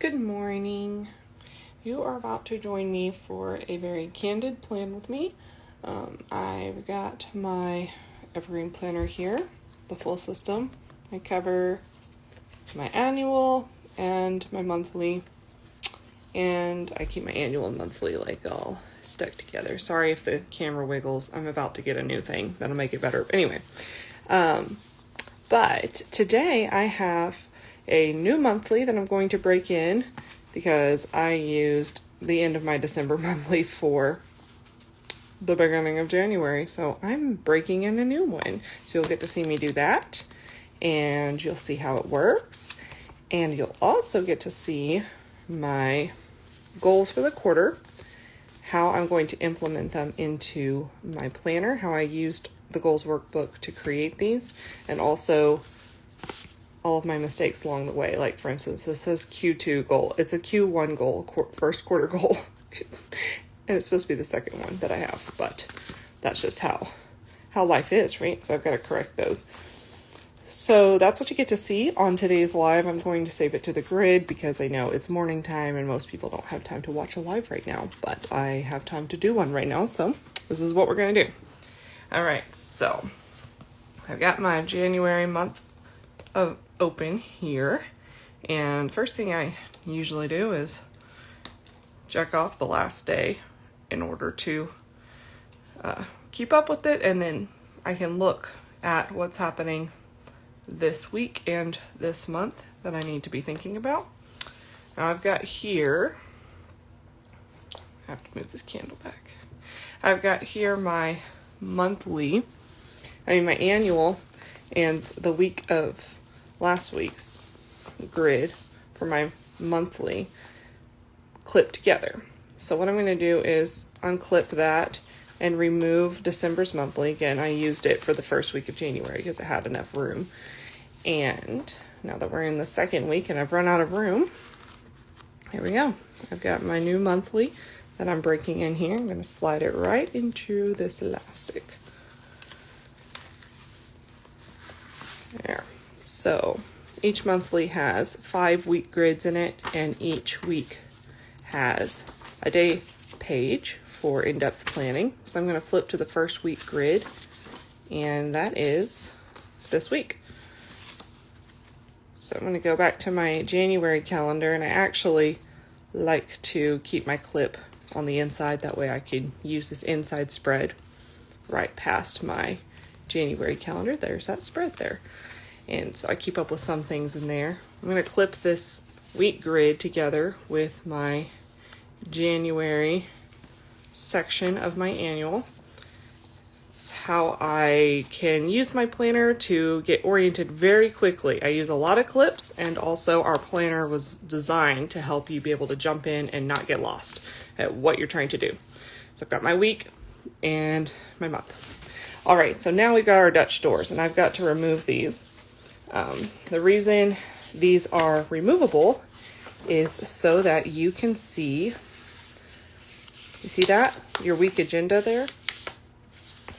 Good morning. You are about to join me for a very candid plan with me. I've got my Evergreen planner here, the full system. I cover my annual and my monthly, and I keep my annual and monthly like all stuck together. Sorry if the camera wiggles. I'm about to get a new thing that'll make it better. Anyway, but today I have a new monthly that I'm going to break in because I used the end of my December monthly for the beginning of January. So I'm breaking in a new one. So you'll get to see me do that, and you'll see how it works. And you'll also get to see my goals for the quarter, how I'm going to implement them into my planner, how I used the goals workbook to create these, and also all of my mistakes along the way. Like, for instance, this says Q2 goal. It's a Q1 goal, first quarter goal. And it's supposed to be the second one that I have, but that's just how life is, right? So I've got to correct those. So that's what you get to see on today's live. I'm going to save it to the grid because I know it's morning time and most people don't have time to watch a live right now, but I have time to do one right now. So this is what we're going to do. All right. So I've got my January month of open here, and first thing I usually do is check off the last day in order to keep up with it, and then I can look at what's happening this week and this month that I need to be thinking about. Now I've got here, I have to move this candle back. I've got here my my annual and the week of last week's grid for my monthly clipped together. So what I'm going to do is unclip that and remove December's monthly. Again, I used it for the first week of January because it had enough room. And now that we're in the second week and I've run out of room, here we go. I've got my new monthly that I'm breaking in here. I'm going to slide it right into this elastic. There. So each monthly has 5 week grids in it, and each week has a day page for in-depth planning. So I'm going to flip to the first week grid, and that is this week. So I'm going to go back to my January calendar, and I actually like to keep my clip on the inside. That way I can use this inside spread right past my January calendar. There's that spread there. And so I keep up with some things in there. I'm going to clip this week grid together with my January section of my annual. It's how I can use my planner to get oriented very quickly. I use a lot of clips, and also our planner was designed to help you be able to jump in and not get lost at what you're trying to do. So I've got my week and my month. All right, so now we've got our Dutch doors, and I've got to remove these. The reason these are removable is so that you can see, you see that? Your week agenda there?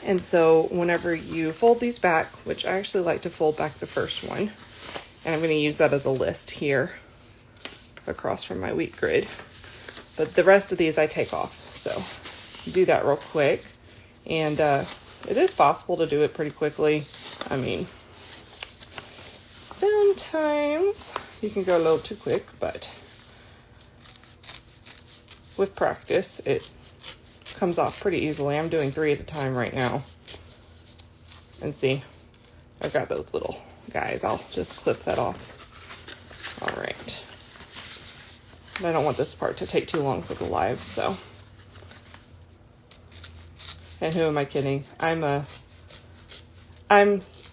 And so whenever you fold these back, which I actually like to fold back the first one, and I'm going to use that as a list here across from my week grid. But the rest of these I take off. So do that real quick. And it is possible to do it pretty quickly. I mean, sometimes you can go a little too quick, but with practice, it comes off pretty easily. I'm doing 3 at a time right now. And see, I've got those little guys. I'll just clip that off. All right. And I don't want this part to take too long for the live, so. And who am I kidding? I'm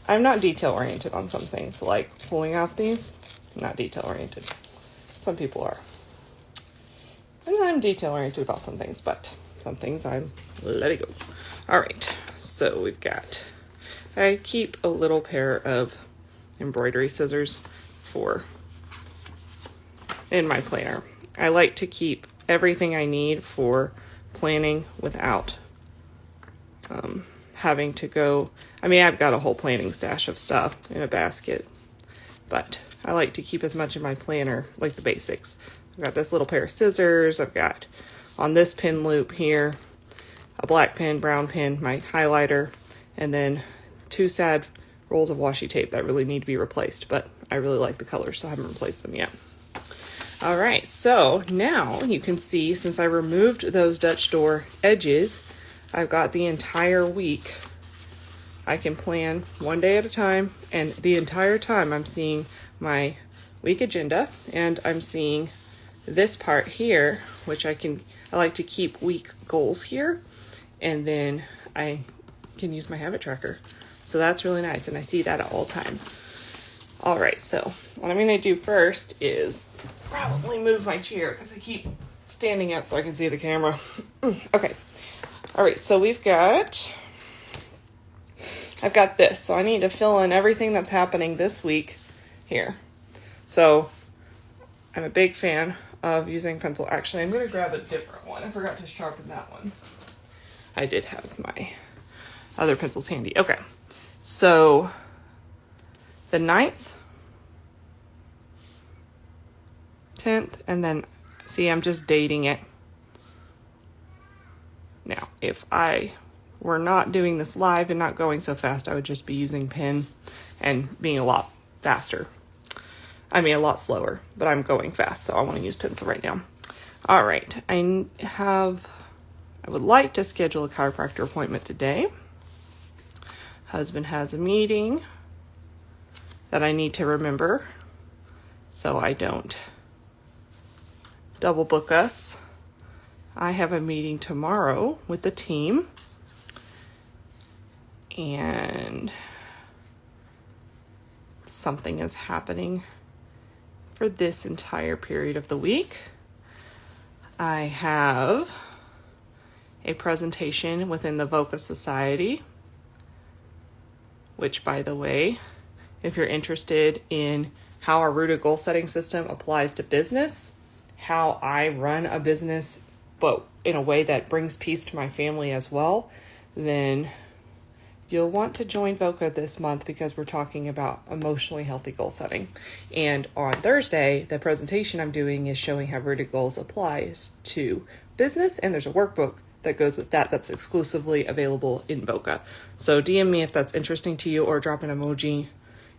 not detail oriented on some things, like pulling off these. I'm not detail oriented. Some people are. And I'm detail oriented about some things, but some things I'm let it go. All right, so I keep a little pair of embroidery scissors in my planner. I like to keep everything I need for planning without having to go. I mean, I've got a whole planning stash of stuff in a basket, but I like to keep as much of my planner, like the basics, I've got this little pair of scissors. I've got on this pin loop here a black pen, brown pen, my highlighter, and then 2 sad rolls of washi tape that really need to be replaced, but I really like the colors, so I haven't replaced them yet. All right, so now you can see, since I removed those Dutch door edges, I've got the entire week. I can plan one day at a time, and the entire time I'm seeing my week agenda, and I'm seeing this part here, which I like to keep week goals here, and then I can use my habit tracker. So that's really nice, and I see that at all times. All right, so what I'm going to do first is probably move my chair because I keep standing up so I can see the camera. Okay. All right, so I've got this. So I need to fill in everything that's happening this week here. So I'm a big fan of using pencil. Actually, I'm going to grab a different one. I forgot to sharpen that one. I did have my other pencils handy. Okay. So the 9th, 10th, and then see, I'm just dating it. Now, if I were not doing this live and not going so fast, I would just be using pen and being a lot faster. I mean, a lot slower, but I'm going fast, so I want to use pencil right now. All right, I would like to schedule a chiropractor appointment today. Husband has a meeting that I need to remember so I don't double book us. I have a meeting tomorrow with the team, and something is happening for this entire period of the week. I have a presentation within the VOCA Society, which, by the way, if you're interested in how our rooted goal setting system applies to business, how I run a business, but in a way that brings peace to my family as well, then you'll want to join VOCA this month because we're talking about emotionally healthy goal setting. And on Thursday, the presentation I'm doing is showing how rooted goals applies to business, and there's a workbook that goes with that that's exclusively available in VOCA. So DM me if that's interesting to you, or drop an emoji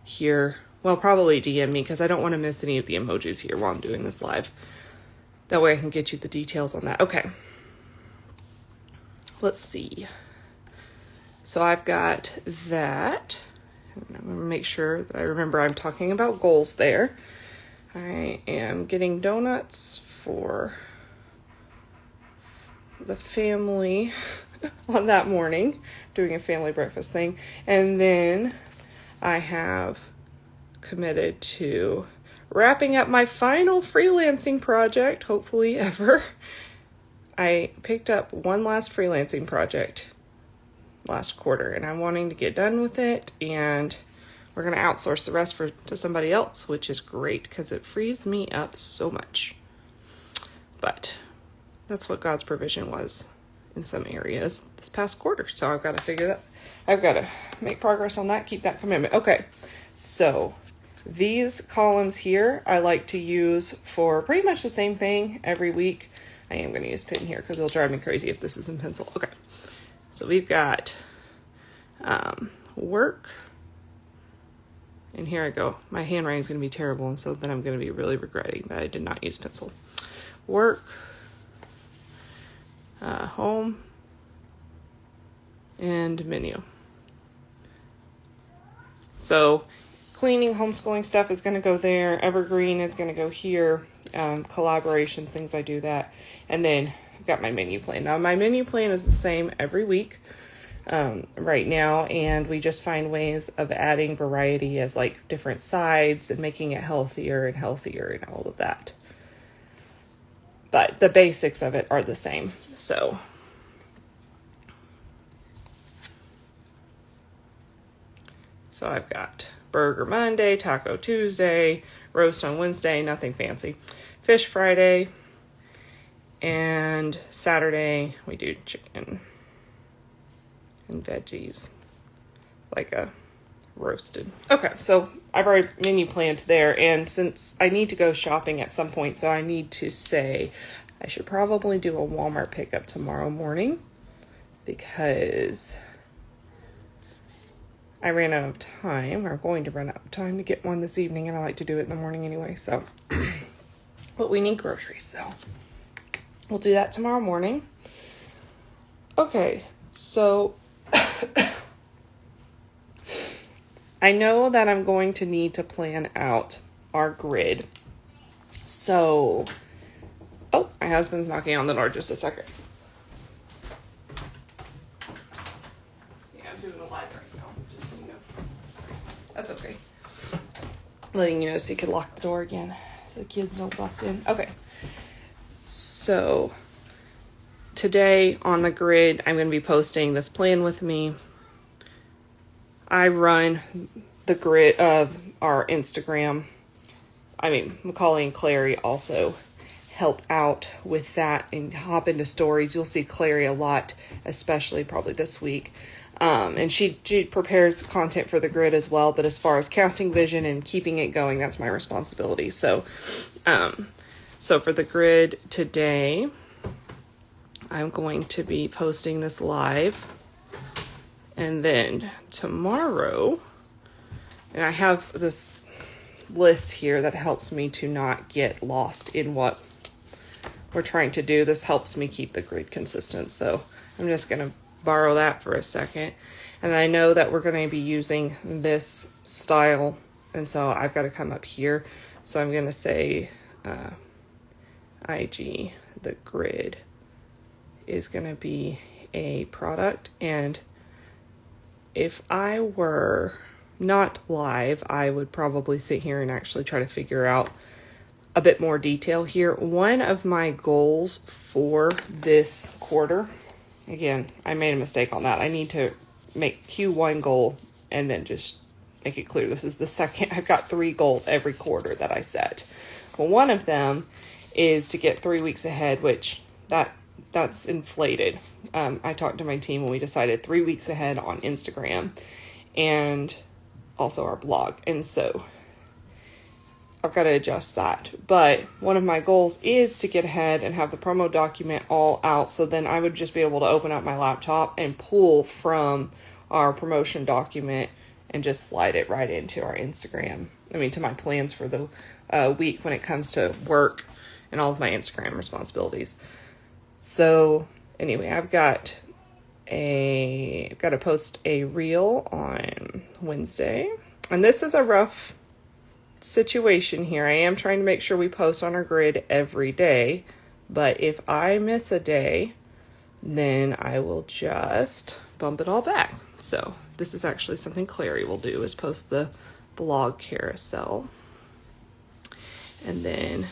here. Well, probably DM me because I don't want to miss any of the emojis here while I'm doing this live. That way I can get you the details on that. Okay. Let's see. So I've got that. I'm going to make sure that I remember I'm talking about goals there. I am getting donuts for the family on that morning, doing a family breakfast thing. And then I have committed to wrapping up my final freelancing project, hopefully ever. I picked up one last freelancing project last quarter, and I'm wanting to get done with it, and we're going to outsource the rest to somebody else, which is great because it frees me up so much. But that's what God's provision was in some areas this past quarter. So I've got to figure that. I've got to make progress on that, keep that commitment. Okay, so these columns here I like to use for pretty much the same thing every week. I am going to use pen here because it'll drive me crazy if this is in pencil. Okay, so we've got work. And here I go. My handwriting is going to be terrible, and so then I'm going to be really regretting that I did not use pencil. Work, home, and menu. So cleaning, homeschooling stuff is going to go there. Evergreen is going to go here. Collaboration, things I do that. And then I've got my menu plan. Now, my menu plan is the same every week right now, and we just find ways of adding variety as like different sides and making it healthier and all of that. But the basics of it are the same. So I've got Burger Monday, Taco Tuesday, Roast on Wednesday, nothing fancy. Fish Friday, and Saturday we do chicken and veggies, like a roasted. Okay, so I've already menu planned there, and since I need to go shopping at some point, so I need to say I should probably do a Walmart pickup tomorrow morning because I ran out of time, or going to run out of time to get one this evening, and I like to do it in the morning anyway, so. But we need groceries, so we'll do that tomorrow morning. Okay, so I know that I'm going to need to plan out our grid. So, oh, my husband's knocking on the door, just a second. Yeah, I'm doing a live right now, just so you know. Sorry. That's okay. Letting you know so you could lock the door again so the kids don't bust in. Okay. So, today on the grid, I'm going to be posting this plan with me. I run the grid of our Instagram. Macaulay and Clary also help out with that and hop into stories. You'll see Clary a lot, especially probably this week. And she prepares content for the grid as well, but as far as casting vision and keeping it going, that's my responsibility. So for the grid today, I'm going to be posting this live. And then tomorrow, and I have this list here that helps me to not get lost in what we're trying to do. This helps me keep the grid consistent. So I'm just going to borrow that for a second. And I know that we're going to be using this style. And so I've got to come up here. So I'm going to say IG, the grid is going to be a product. And if I were not live, I would probably sit here and actually try to figure out a bit more detail here. One of my goals for this quarter, again, I made a mistake on that. I need to make Q1 goal and then just make it clear. This is the second. I've got 3 goals every quarter that I set. Well, one of them is to get 3 weeks ahead, which that's inflated. I talked to my team and we decided 3 weeks ahead on Instagram and also our blog. And so I've got to adjust that. But one of my goals is to get ahead and have the promo document all out. So then I would just be able to open up my laptop and pull from our promotion document and just slide it right into our Instagram. To my plans for the week when it comes to work and all of my Instagram responsibilities. So anyway, I've got to post a reel on Wednesday. And this is a rough situation here. I am trying to make sure we post on our grid every day. But if I miss a day, then I will just bump it all back. So this is actually something Clary will do, is post the blog carousel. And then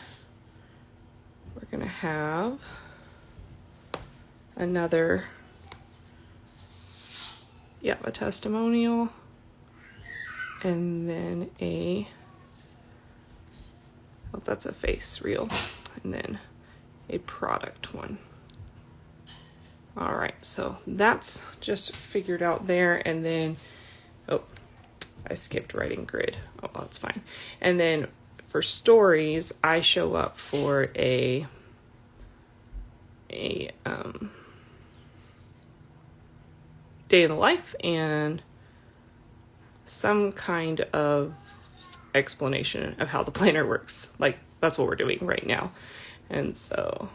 we're going to have another, a testimonial, and then that's a face reel, and then a product one. All right, so that's just figured out there, and then, I skipped writing grid. Oh, well, that's fine. And then for stories, I show up for a day in the life and some kind of explanation of how the planner works. Like, that's what we're doing right now. And so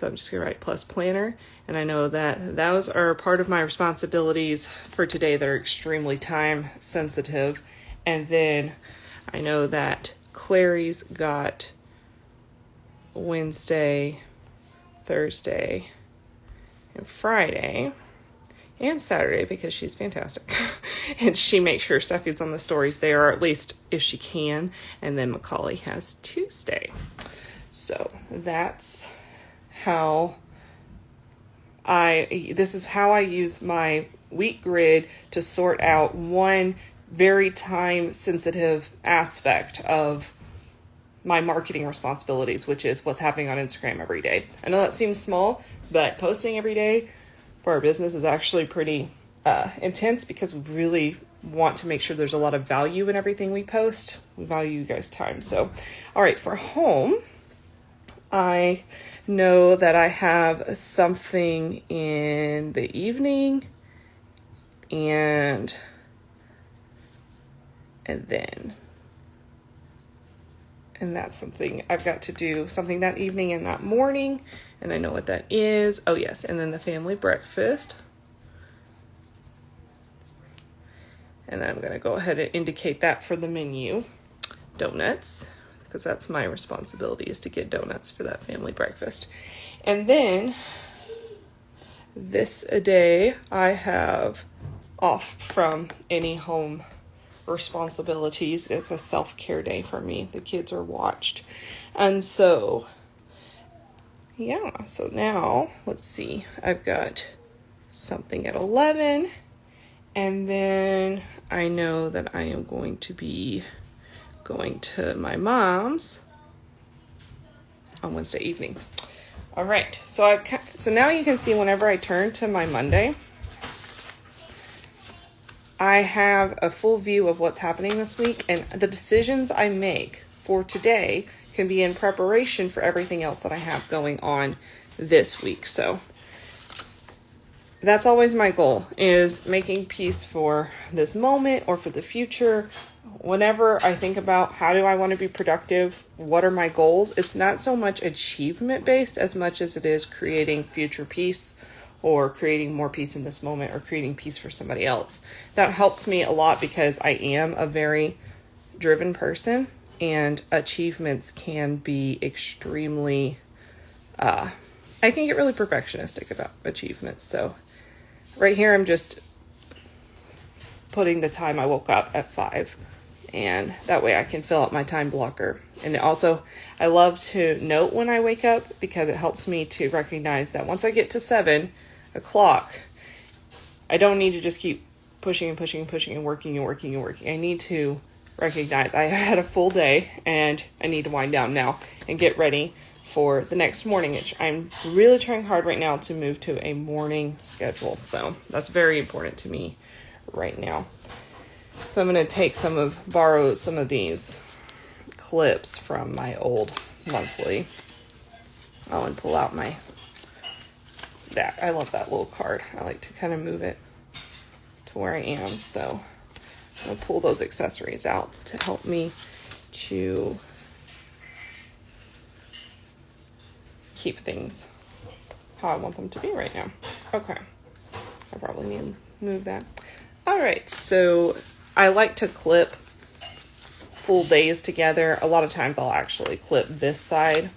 I'm just gonna write plus planner. And I know that those are part of my responsibilities for today that are extremely time sensitive. And then I know that Clary's got Wednesday, Thursday, and Friday, and Saturday, because she's fantastic. And she makes sure stuff gets on the stories there, or at least if she can. And then Macaulay has Tuesday. So that's how this is how I use my week grid to sort out one very time sensitive aspect of my marketing responsibilities, which is what's happening on Instagram every day. I know that seems small, but posting every day for our business is actually pretty intense, because we really want to make sure there's a lot of value in everything we post. We value you guys' time. So, all right, for home, I know that I have something in the evening and that's something I've got to do, something that evening and that morning, and I know what that is. Oh yes, and then the family breakfast. And then I'm going to go ahead and indicate that for the menu. Donuts, because that's my responsibility, is to get donuts for that family breakfast. And then this day I have off from any home responsibilities. It's a self-care day for me. The kids are watched. And so, yeah, so now, let's see. I've got something at 11. And then I know that I am going to be going to my mom's on Wednesday evening. All right, so now you can see whenever I turn to my Monday, I have a full view of what's happening this week, and the decisions I make for today can be in preparation for everything else that I have going on this week. So that's always my goal, is making peace for this moment or for the future. Whenever I think about how do I want to be productive, what are my goals, it's not so much achievement based as much as it is creating future peace or creating more peace in this moment or creating peace for somebody else. That helps me a lot because I am a very driven person, and achievements can be extremely, I can get really perfectionistic about achievements. So right here, I'm just putting the time I woke up at 5, and that way I can fill out my time blocker. And also, I love to note when I wake up because it helps me to recognize that once I get to 7 o'clock, I don't need to just keep pushing and working. I need to recognize I had a full day and I need to wind down now and get ready for the next morning, which I'm really trying hard right now to move to a morning schedule. So that's very important to me right now. So I'm going to borrow some of these clips from my old monthly. Oh, and pull out I love that little card. I like to kind of move it to where I am. So I'm going to pull those accessories out to help me to keep things how I want them to be right now. Okay. I probably need to move that. All right. So I like to clip full days together. A lot of times I'll actually clip this side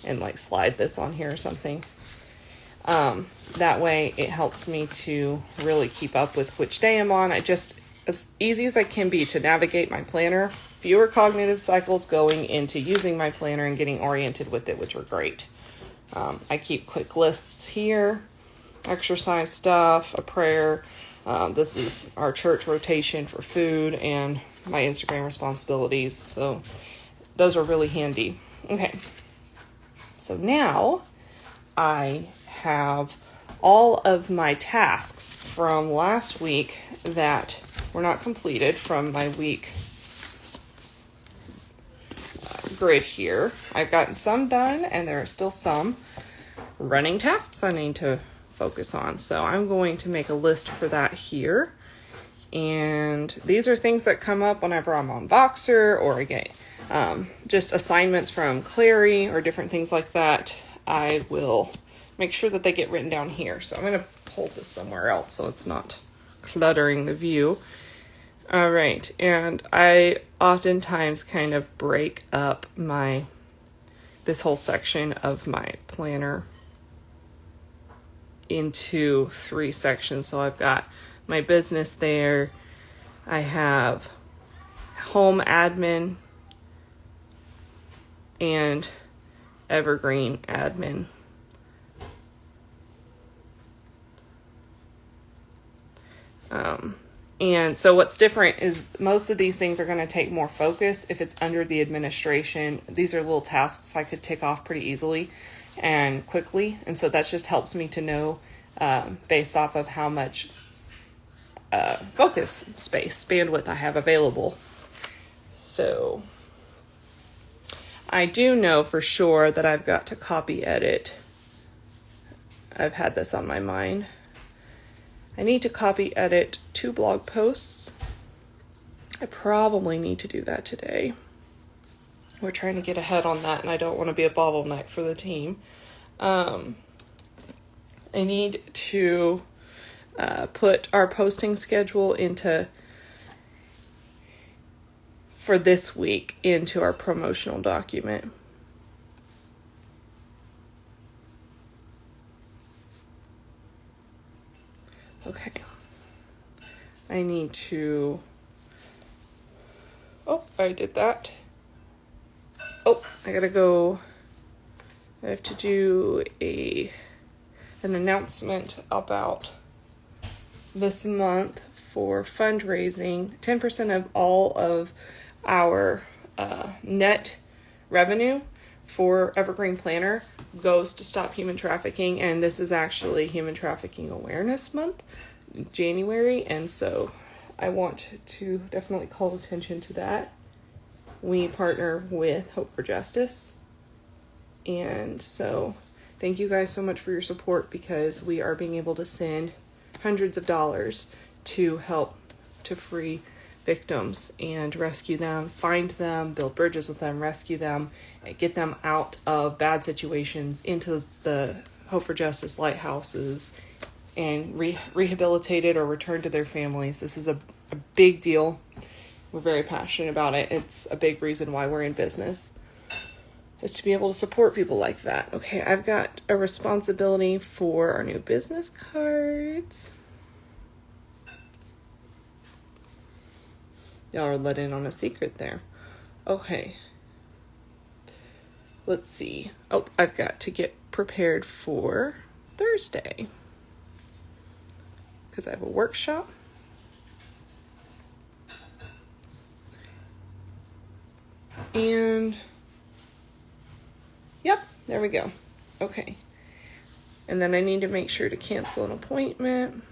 and like slide this on here or something. That way it helps me to really keep up with which day I'm on. I just, as easy as I can be to navigate my planner, fewer cognitive cycles going into using my planner and getting oriented with it, which are great. I keep quick lists here, exercise stuff, a prayer. This is our church rotation for food and my Instagram responsibilities. So those are really handy. Okay. So now I have all of my tasks from last week that were not completed from my week grid here. I've gotten some done, and there are still some running tasks I need to focus on. So I'm going to make a list for that here. And these are things that come up whenever I'm on Voxer or I get just assignments from Clary or different things like that. I will make sure that they get written down here. So I'm going to pull this somewhere else so it's not cluttering the view. All right. And I oftentimes kind of break up this whole section of my planner into 3 sections. So I've got my business there. I have home admin and Evergreen admin. And so what's different is most of these things are going to take more focus if it's under the administration. These are little tasks I could tick off pretty easily and quickly. And so that just helps me to know based off of how much focus space, bandwidth I have available. So I do know for sure that I've got to copy edit. I've had this on my mind. I need to copy edit 2 blog posts. I probably need to do that today. We're trying to get ahead on that, and I don't want to be a bottleneck for the team. I need to put our posting schedule for this week into our promotional document. Okay. I need to... Oh, I did that. Oh, I gotta go. I have to do an announcement about this month for fundraising. 10% of all of our net revenue for Evergreen Planner goes to stop human trafficking, and this is actually Human Trafficking Awareness Month, January, and so I want to definitely call attention to that. We partner with Hope for Justice, and so thank you guys so much for your support, because we are being able to send hundreds of dollars to help to free victims and rescue them, find them, build bridges with them, rescue them, and get them out of bad situations into the Hope for Justice lighthouses and rehabilitated or returned to their families. This is a big deal. We're very passionate about it. It's a big reason why we're in business, is to be able to support people like that. Okay, I've got a responsibility for our new business cards. Y'all are let in on a secret there. Okay. Let's see. Oh, I've got to get prepared for Thursday, because I have a workshop. And yep, there we go. Okay. And then I need to make sure to cancel an appointment.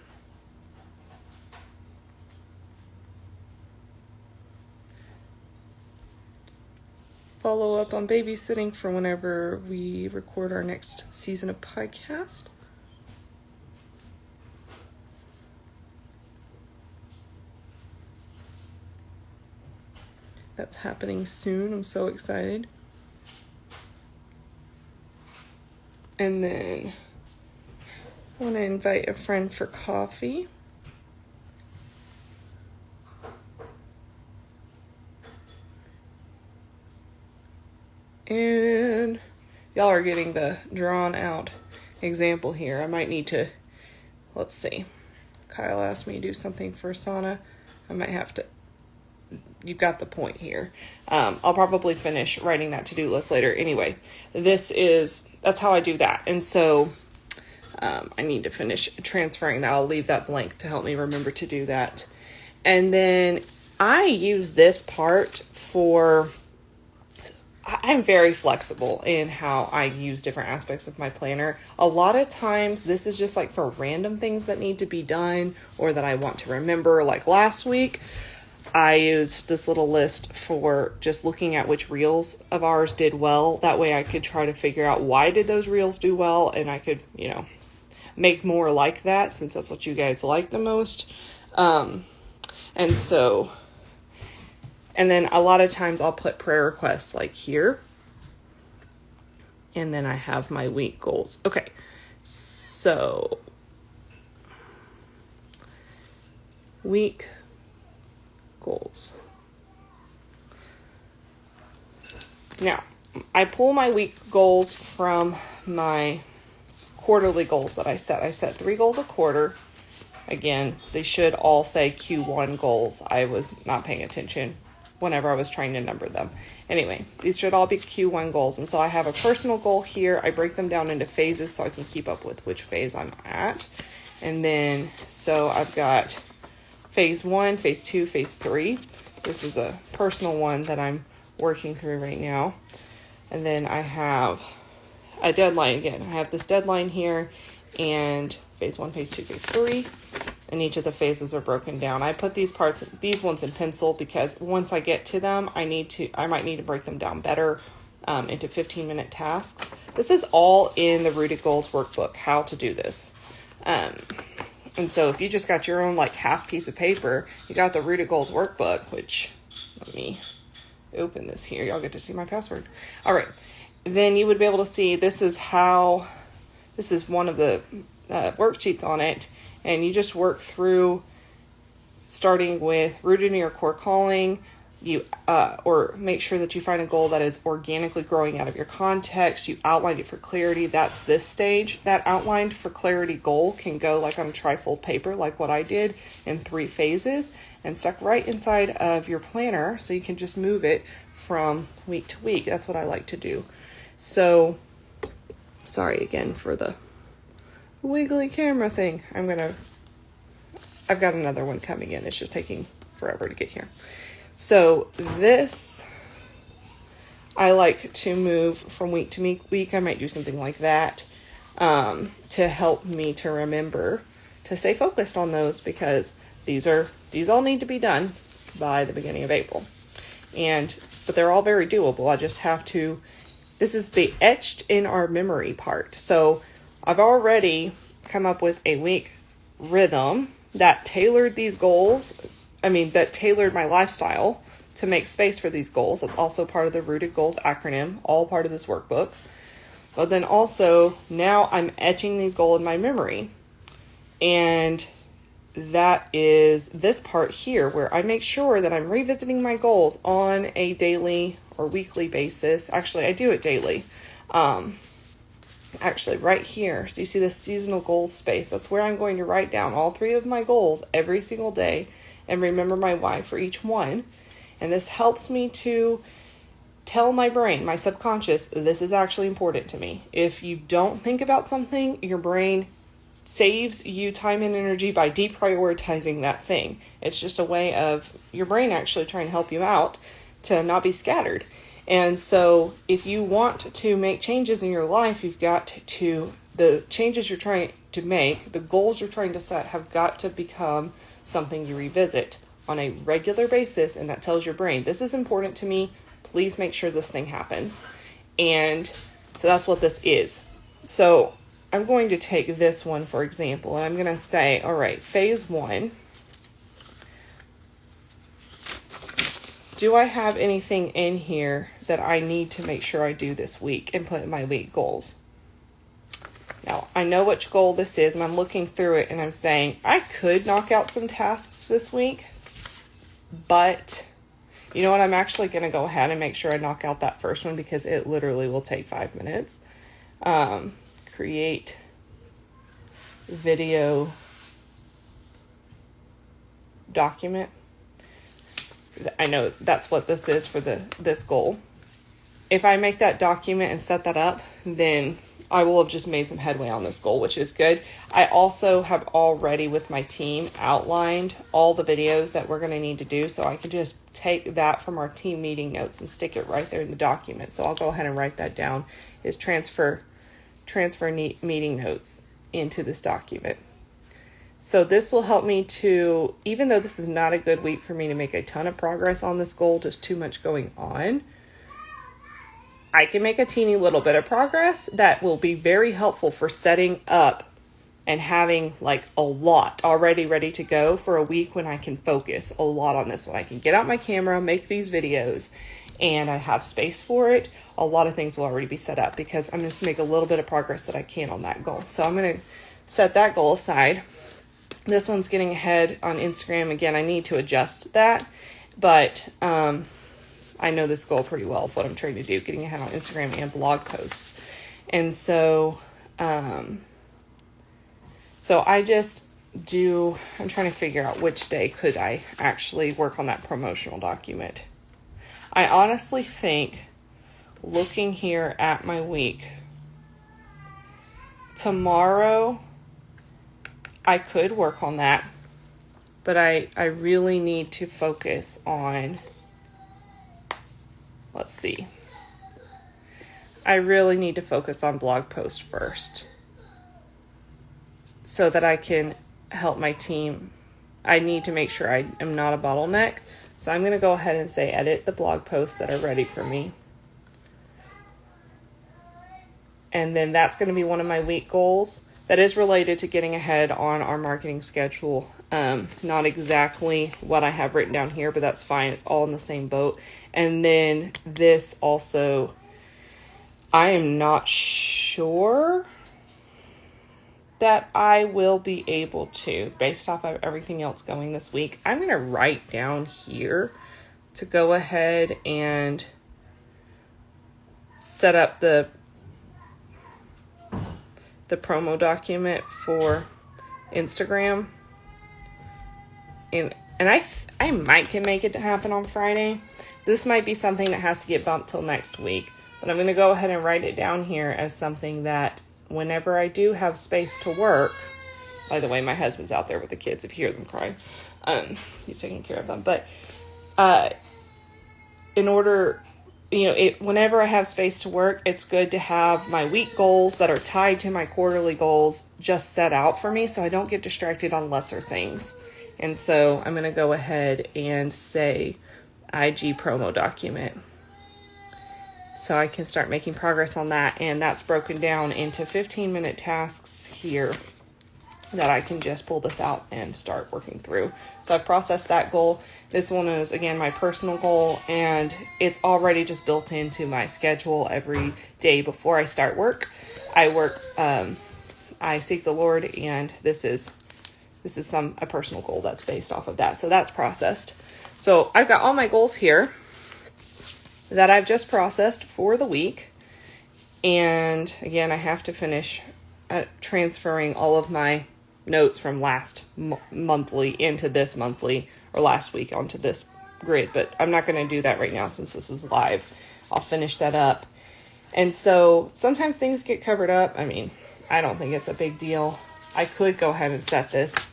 Follow up on babysitting for whenever we record our next season of podcast. That's happening soon. I'm so excited. And then I want to invite a friend for coffee. And y'all are getting the drawn out example here. I might need to, let's see. Kyle asked me to do something for Asana. I might have to, you've got the point here. I'll probably finish writing that to-do list later. Anyway, that's how I do that. And so I need to finish transferring that. I'll leave that blank to help me remember to do that. And then I use this part for... I'm very flexible in how I use different aspects of my planner. A lot of times this is just like for random things that need to be done or that I want to remember. Like last week, I used this little list for just looking at which reels of ours did well. That way I could try to figure out why did those reels do well, and I could, make more like that, since that's what you guys like the most. And then a lot of times I'll put prayer requests like here. And then I have my week goals. Okay, so week goals. Now, I pull my week goals from my quarterly goals that I set. I set 3 goals a quarter. Again, they should all say Q1 goals. I was not paying attention whenever I was trying to number them. Anyway, these should all be Q1 goals. And so I have a personal goal here. I break them down into phases so I can keep up with which phase I'm at. And then, so I've got phase 1, phase 2, phase 3. This is a personal one that I'm working through right now. And then I have a deadline again. I have this deadline here, and phase 1, phase 2, phase 3. and each of the phases are broken down. I put these ones in pencil because once I get to them, I might need to break them down better into 15-minute tasks. This is all in the Rooted Goals workbook, how to do this. And so if you just got your own like half piece of paper, you got the Rooted Goals workbook, which, let me open this here. Y'all get to see my password. All right. Then you would be able to see this is one of the worksheets on it. And you just work through starting with rooted in your core calling, or make sure that you find a goal that is organically growing out of your context. You outlined it for clarity. That's this stage. That outlined for clarity goal can go like on a trifold paper, like what I did, in 3 phases and stuck right inside of your planner, so you can just move it from week to week. That's what I like to do. So, sorry again for the wiggly camera thing. I've got another one coming in. It's just taking forever to get here. So this, I like to move from week to week. I might do something like that to help me to remember to stay focused on those, because these all need to be done by the beginning of April. But they're all very doable. I just have to, this is the etched in our memory part. So I've already come up with a week rhythm that tailored these goals. That tailored my lifestyle to make space for these goals. That's also part of the Rooted Goals acronym, all part of this workbook. But then also, now I'm etching these goals in my memory. And that is this part here, where I make sure that I'm revisiting my goals on a daily or weekly basis. Actually, I do it daily. Actually, right here, do you see this seasonal goals space? That's where I'm going to write down all 3 of my goals every single day and remember my why for each one. And this helps me to tell my brain, my subconscious, this is actually important to me. If you don't think about something, your brain saves you time and energy by deprioritizing that thing. It's just a way of your brain actually trying to help you out to not be scattered. And so if you want to make changes in your life, you've got to, the changes you're trying to make, the goals you're trying to set have got to become something you revisit on a regular basis. And that tells your brain, this is important to me. Please make sure this thing happens. And so that's what this is. So I'm going to take this one, for example, and I'm going to say, all right, phase 1. Do I have anything in here that I need to make sure I do this week and put in my week goals? Now, I know which goal this is, and I'm looking through it, and I'm saying, I could knock out some tasks this week, but you know what? I'm actually going to go ahead and make sure I knock out that first one, because it literally will take 5 minutes. Create video document. I know that's what this is for this goal. If I make that document and set that up, then I will have just made some headway on this goal, which is good. I also have already with my team outlined all the videos that we're going to need to do, so I can just take that from our team meeting notes and stick it right there in the document. So I'll go ahead and write that down, is transfer meeting notes into this document. So this will help me to, even though this is not a good week for me to make a ton of progress on this goal, just too much going on, I can make a teeny little bit of progress that will be very helpful for setting up and having like a lot already ready to go for a week when I can focus a lot on this one. I can get out my camera, make these videos, and I have space for it. A lot of things will already be set up because I'm just make a little bit of progress that I can on that goal. So I'm going to set that goal aside. This one's getting ahead on Instagram. Again, I need to adjust that, but I know this goal pretty well of what I'm trying to do, getting ahead on Instagram and blog posts. And so, I just I'm trying to figure out which day could I actually work on that promotional document. I honestly think, looking here at my week, tomorrow I could work on that, but I really need to focus on, let's see. I really need to focus on blog posts first so that I can help my team. I need to make sure I am not a bottleneck. So I'm going to go ahead and say edit the blog posts that are ready for me. And then that's going to be one of my week goals that is related to getting ahead on our marketing schedule. Not exactly what I have written down here, but that's fine. It's all in the same boat. And then this also, I am not sure that I will be able to, based off of everything else going this week. I'm going to write down here to go ahead and set up the promo document for Instagram. And I might can make it to happen on Friday. This might be something that has to get bumped till next week. But I'm going to go ahead and write it down here as something that whenever I do have space to work, by the way, my husband's out there with the kids if you hear them crying. He's taking care of them. But in order, whenever I have space to work, it's good to have my week goals that are tied to my quarterly goals just set out for me so I don't get distracted on lesser things. And so I'm going to go ahead and say IG promo document, so I can start making progress on that. And that's broken down into 15-minute tasks here that I can just pull this out and start working through. So I've processed that goal. This one is, again, my personal goal, and it's already just built into my schedule every day before I start work. I seek the Lord, and this is a personal goal that's based off of that. So that's processed. So I've got all my goals here that I've just processed for the week. And again, I have to finish transferring all of my notes from last monthly into this monthly, or last week onto this grid. But I'm not going to do that right now since this is live. I'll finish that up. And so sometimes things get covered up. I mean, I don't think it's a big deal. I could go ahead and set this.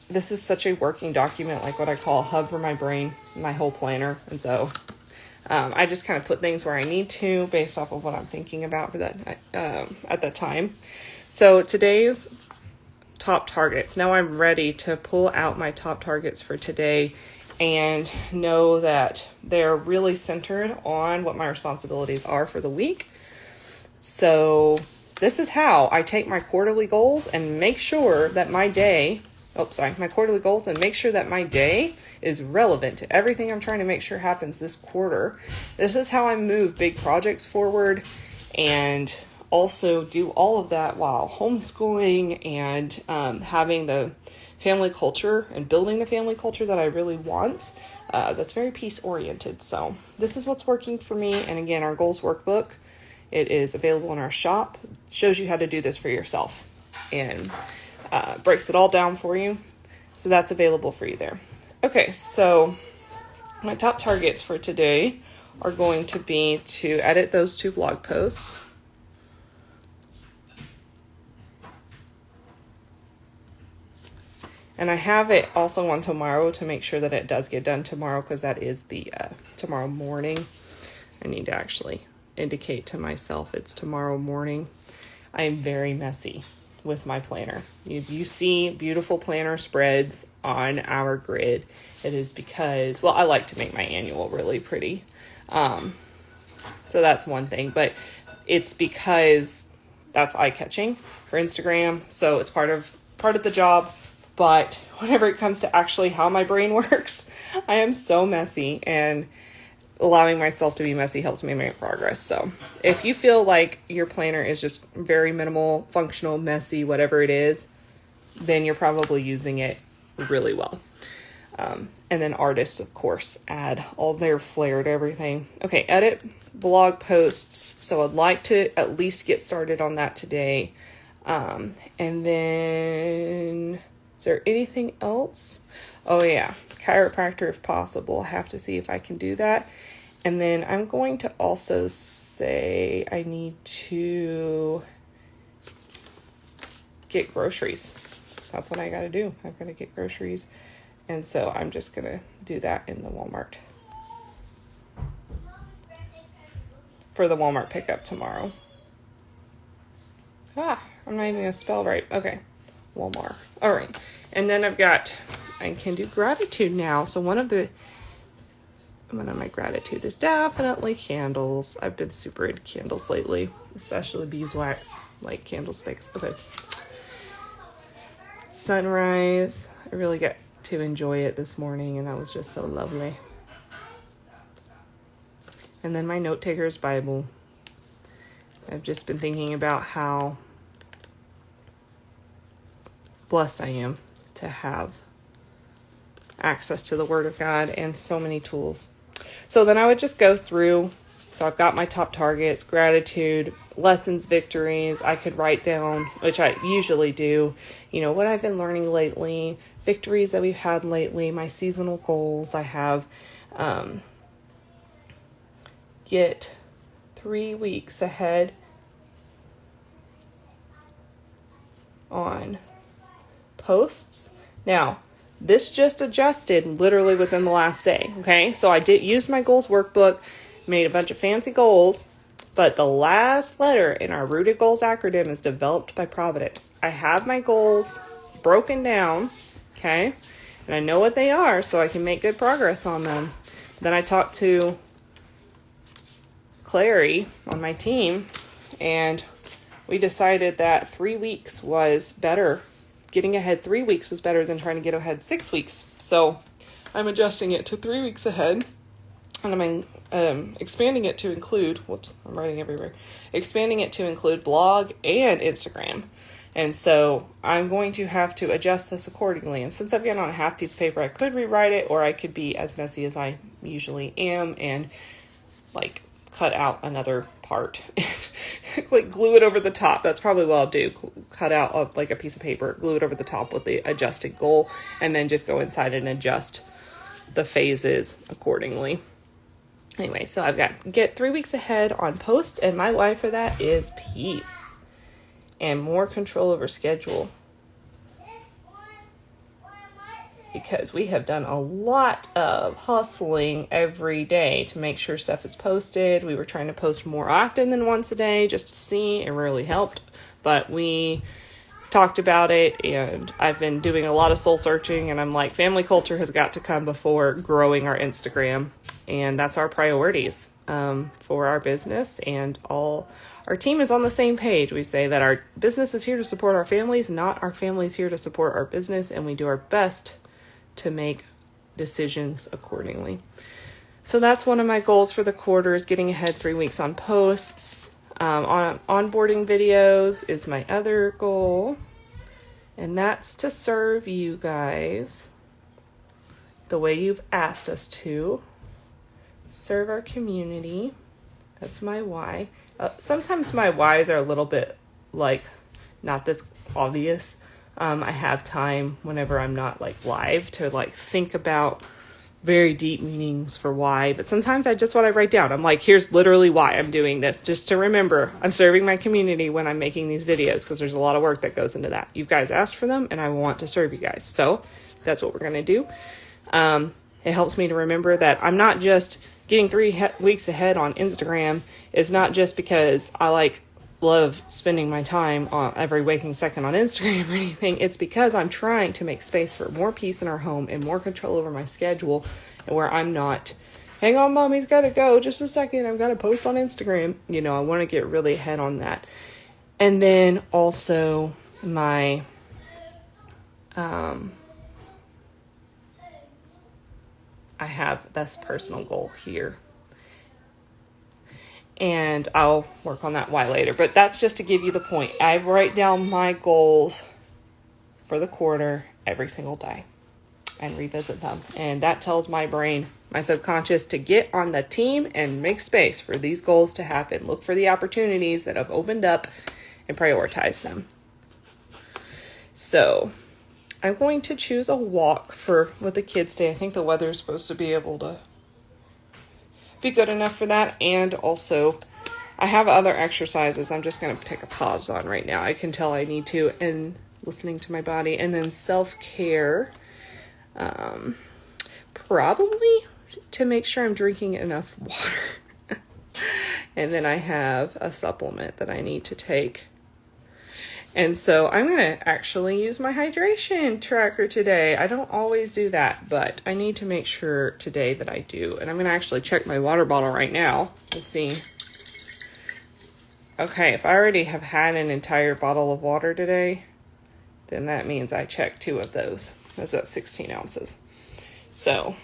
This is such a working document, like what I call a hub for my brain, my whole planner. And so I just kind of put things where I need to based off of what I'm thinking about for that at that time. So today's top targets. Now I'm ready to pull out my top targets for today and know that they're really centered on what my responsibilities are for the week. So this is how I take my quarterly goals and make sure that my quarterly goals and make sure that my day is relevant to everything I'm trying to make sure happens this quarter. This is how I move big projects forward and also do all of that while homeschooling and having the family culture and building the family culture that I really want. That's very peace oriented. So this is what's working for me. And again, our goals workbook, it is available in our shop, shows you how to do this for yourself, and breaks it all down for you. So that's available for you there. Okay, so my top targets for today are going to be to edit those 2 blog posts. And I have it also on tomorrow to make sure that it does get done tomorrow, because that is the tomorrow morning. I need to actually indicate to myself it's tomorrow morning. I am very messy with my planner. You see beautiful planner spreads on our grid. It is because, I like to make my annual really pretty. So that's one thing, but it's because that's eye-catching for Instagram. So it's part of the job. But whenever it comes to actually how my brain works, I am so messy, and allowing myself to be messy helps me make progress. So if you feel like your planner is just very minimal, functional, messy, whatever it is, then you're probably using it really well. And then artists, of course, add all their flair to everything. Okay, edit blog posts. So I'd like to at least get started on that today. And then, is there anything else? Oh yeah, chiropractor if possible. I have to see if I can do that. And then I'm going to also say I need to get groceries. That's what I got to do. I've got to get groceries. And so I'm just going to do that in the Walmart for the Walmart pickup tomorrow. I'm not even going to spell right. Okay. Walmart. All right. And then I can do gratitude now. So one of my gratitude is definitely candles. I've been super into candles lately, especially beeswax, like candlesticks. Okay. Sunrise. I really got to enjoy it this morning, and that was just so lovely. And then my note taker's Bible. I've just been thinking about how blessed I am to have access to the Word of God and so many tools. So then I would just go through. So I've got my top targets, gratitude, lessons, victories. I could write down, which I usually do, what I've been learning lately, victories that we've had lately, my seasonal goals. I have get 3 weeks ahead on posts. Now, this just adjusted literally within the last day. Okay, so I did use my goals workbook, made a bunch of fancy goals, but the last letter in our Rooted Goals acronym is developed by Providence. I have my goals broken down, okay, and I know what they are, so I can make good progress on them. Then I talked to Clary on my team, and we decided that 3 weeks was better. Getting ahead 3 weeks was better than trying to get ahead 6 weeks. So I'm adjusting it to 3 weeks ahead, and I'm expanding it to include, I'm writing everywhere, expanding it to include blog and Instagram. And so I'm going to have to adjust this accordingly. And since I've got on a half piece of paper, I could rewrite it, or I could be as messy as I usually am and cut out another part, glue it over the top. That's probably what I'll do. Cut out a piece of paper, glue it over the top with the adjusted goal, and then just go inside and adjust the phases accordingly. Anyway, so I've got get 3 weeks ahead on posts, and my why for that is peace and more control over schedule. Because we have done a lot of hustling every day to make sure stuff is posted. We were trying to post more often than once a day just to see. It really helped. But we talked about it, and I've been doing a lot of soul searching, and I'm like, family culture has got to come before growing our Instagram. And that's our priorities for our business, and all our team is on the same page. We say that our business is here to support our families, not our families here to support our business, and we do our best to make decisions accordingly. So that's one of my goals for the quarter, is getting ahead 3 weeks on posts. On onboarding videos is my other goal, and that's to serve you guys the way you've asked us to. Serve our community. That's my why. Sometimes my whys are a little bit not this obvious. I have time whenever I'm not live to think about very deep meanings for why, but sometimes I just want to write down. I'm like, here's literally why I'm doing this, just to remember I'm serving my community when I'm making these videos, because there's a lot of work that goes into that. You guys asked for them, and I want to serve you guys. So that's what we're going to do. It helps me to remember that I'm not just getting 3 weeks ahead on Instagram. Is not just because I love spending my time on every waking second on Instagram or anything. It's because I'm trying to make space for more peace in our home and more control over my schedule, and where I'm not, hang on, mommy's got to go just a second, I've got to post on Instagram. I want to get really ahead on that. And then also my I have this personal goal here, and I'll work on that why later. But that's just to give you the point. I write down my goals for the quarter every single day and revisit them. And that tells my brain, my subconscious, to get on the team and make space for these goals to happen. Look for the opportunities that have opened up and prioritize them. So I'm going to choose a walk with the kids today. I think the weather is supposed to be able to be good enough for that. And also, I have other exercises I'm just going to take a pause on right now. I can tell I need to, and listening to my body. And then self-care, probably to make sure I'm drinking enough water. And then I have a supplement that I need to take. And so I'm going to actually use my hydration tracker today. I don't always do that, but I need to make sure today that I do. And I'm going to actually check my water bottle right now to see. Okay, if I already have had an entire bottle of water today, then that means I checked 2 of those. That's 16 ounces. So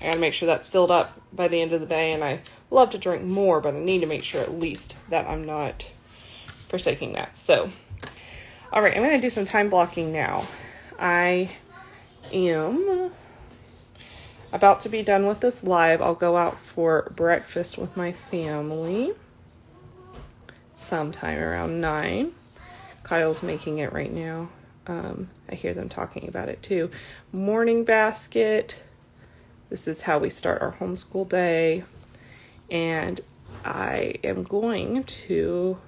I gotta make sure that's filled up by the end of the day, and I love to drink more, but I need to make sure at least that I'm not forsaking that. So, all right, I'm gonna do some time blocking now. I am about to be done with this live. I'll go out for breakfast with my family sometime around 9. Kyle's making it right now. I hear them talking about it too. Morning basket. This is how we start our homeschool day. And I am going to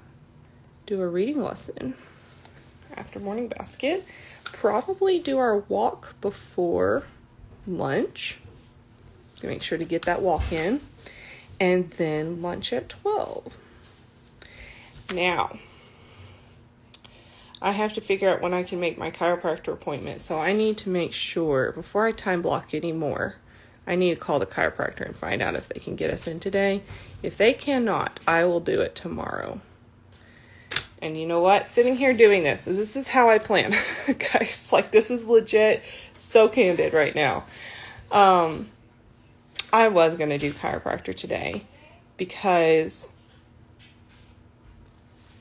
do a reading lesson after morning basket. Probably do our walk before lunch. To make sure to get that walk in. And then lunch at 12. Now, I have to figure out when I can make my chiropractor appointment. So I need to make sure, before I time block anymore, I need to call the chiropractor and find out if they can get us in today. If they cannot, I will do it tomorrow. And you know what? Sitting here doing this is how I plan. Guys, like, this is legit so candid right now. I was going to do chiropractor today because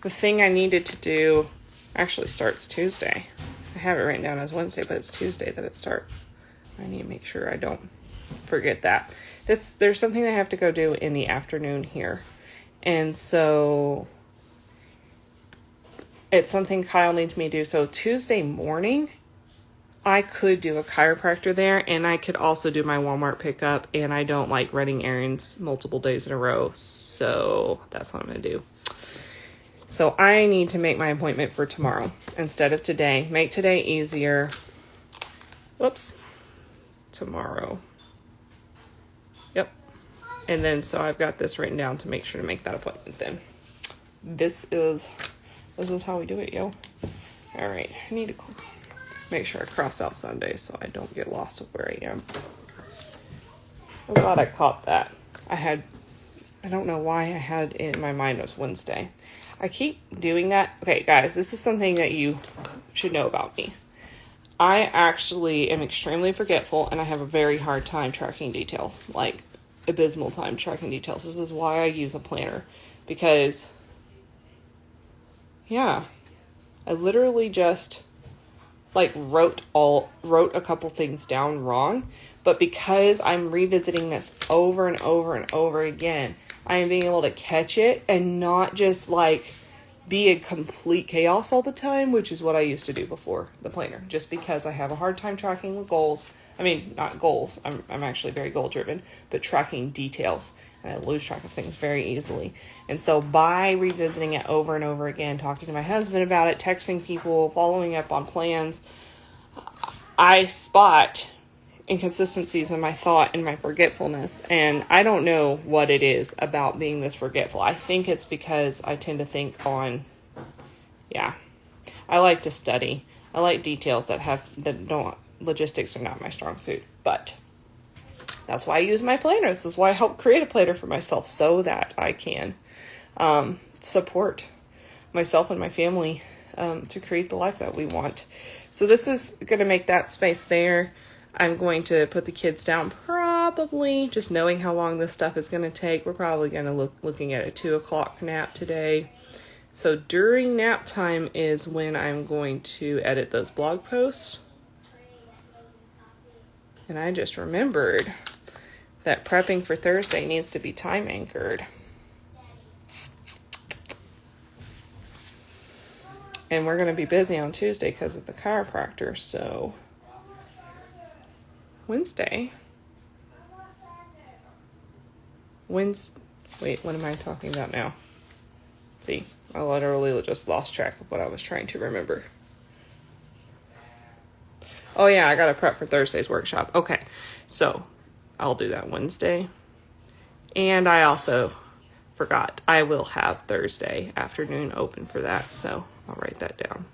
the thing I needed to do actually starts Tuesday. I have it written down as Wednesday, but it's Tuesday that it starts. I need to make sure I don't forget that. There's something I have to go do in the afternoon here. And so it's something Kyle needs me to do. So Tuesday morning, I could do a chiropractor there, and I could also do my Walmart pickup, and I don't like running errands multiple days in a row. So that's what I'm going to do. So I need to make my appointment for tomorrow instead of today. Make today easier. Whoops. Tomorrow. Yep. And then so I've got this written down to make sure to make that appointment then. This is how we do it, yo. All right. I need to make sure I cross out Sunday so I don't get lost of where I am. I'm glad I caught that. I don't know why I had it in my mind it was Wednesday. I keep doing that. Okay, guys, this is something that you should know about me. I actually am extremely forgetful, and I have a very hard time tracking details, like abysmal time tracking details. This is why I use a planner, because, yeah, I literally just like wrote a couple things down wrong, but because I'm revisiting this over and over and over again, I am being able to catch it and not just like be in complete chaos all the time, which is what I used to do before the planner, just because I have a hard time tracking with goals. I mean, not goals. I'm actually very goal driven, but tracking details, and I lose track of things very easily. And so by revisiting it over and over again, talking to my husband about it, texting people, following up on plans, I spot inconsistencies in my thought and my forgetfulness, and I don't know what it is about being this forgetful. I think it's because I tend to think on, I like to study. I like details logistics are not my strong suit, but that's why I use my planner. This is why I help create a planner for myself so that I can support myself and my family to create the life that we want. So this is going to make that space there. I'm going to put the kids down probably, just knowing how long this stuff is going to take. We're probably going to looking at a 2:00 nap today. So during nap time is when I'm going to edit those blog posts. And I just remembered that prepping for Thursday needs to be time anchored. And we're going to be busy on Tuesday because of the chiropractor, so Wednesday. Wait, what am I talking about now? See, I literally just lost track of what I was trying to remember. Oh yeah, I got to prep for Thursday's workshop. Okay, so I'll do that Wednesday. And I also forgot, I will have Thursday afternoon open for that, so I'll write that down.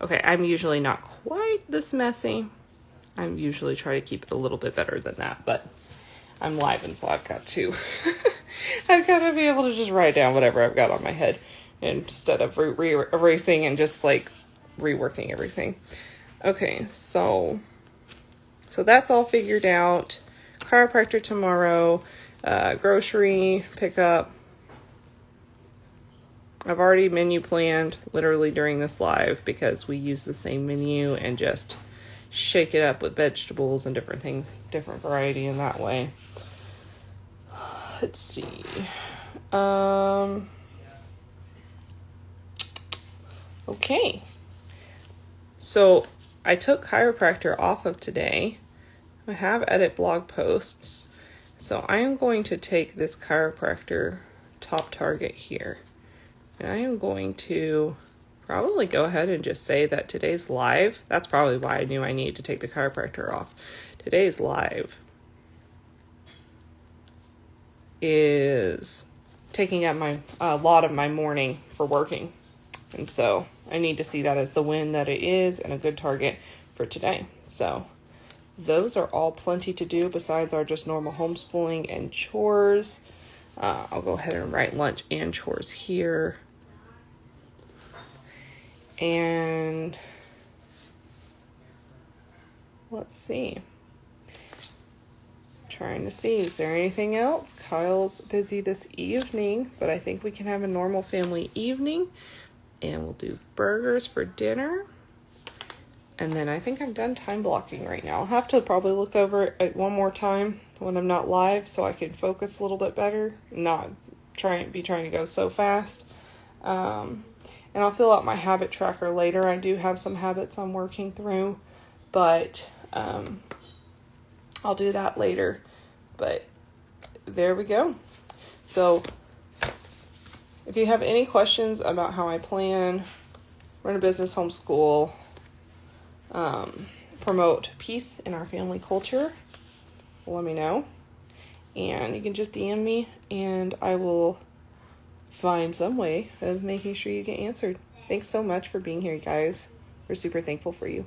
Okay, I'm usually not quite this messy. I usually try to keep it a little bit better than that, but I'm live, and so I've got to I've got to be able to just write down whatever I've got on my head instead of erasing and just like reworking everything. Okay, so that's all figured out. Chiropractor tomorrow, grocery pickup. I've already menu planned literally during this live because we use the same menu and just shake it up with vegetables and different things, different variety in that way. Let's see. Okay. So I took chiropractor off of today. I have edit blog posts. So I am going to take this chiropractor top target here. And I am going to probably go ahead and just say that today's live, that's probably why I knew I needed to take the chiropractor off. Today's live is taking up a lot of my morning for working. And so I need to see that as the win that it is and a good target for today. So those are all plenty to do besides our just normal homeschooling and chores. I'll go ahead and write lunch and chores here. And let's see. Trying to see, is there anything else? Kyle's busy this evening, but I think we can have a normal family evening. And we'll do burgers for dinner. And then I think I'm done time blocking right now. I'll have to probably look over it one more time when I'm not live so I can focus a little bit better, not trying to go so fast. And I'll fill out my habit tracker later. I do have some habits I'm working through, but I'll do that later. But there we go. So if you have any questions about how I plan, run a business, homeschool, promote peace in our family culture, let me know. And you can just DM me and I will find some way of making sure you get answered. Thanks so much for being here, guys. We're super thankful for you.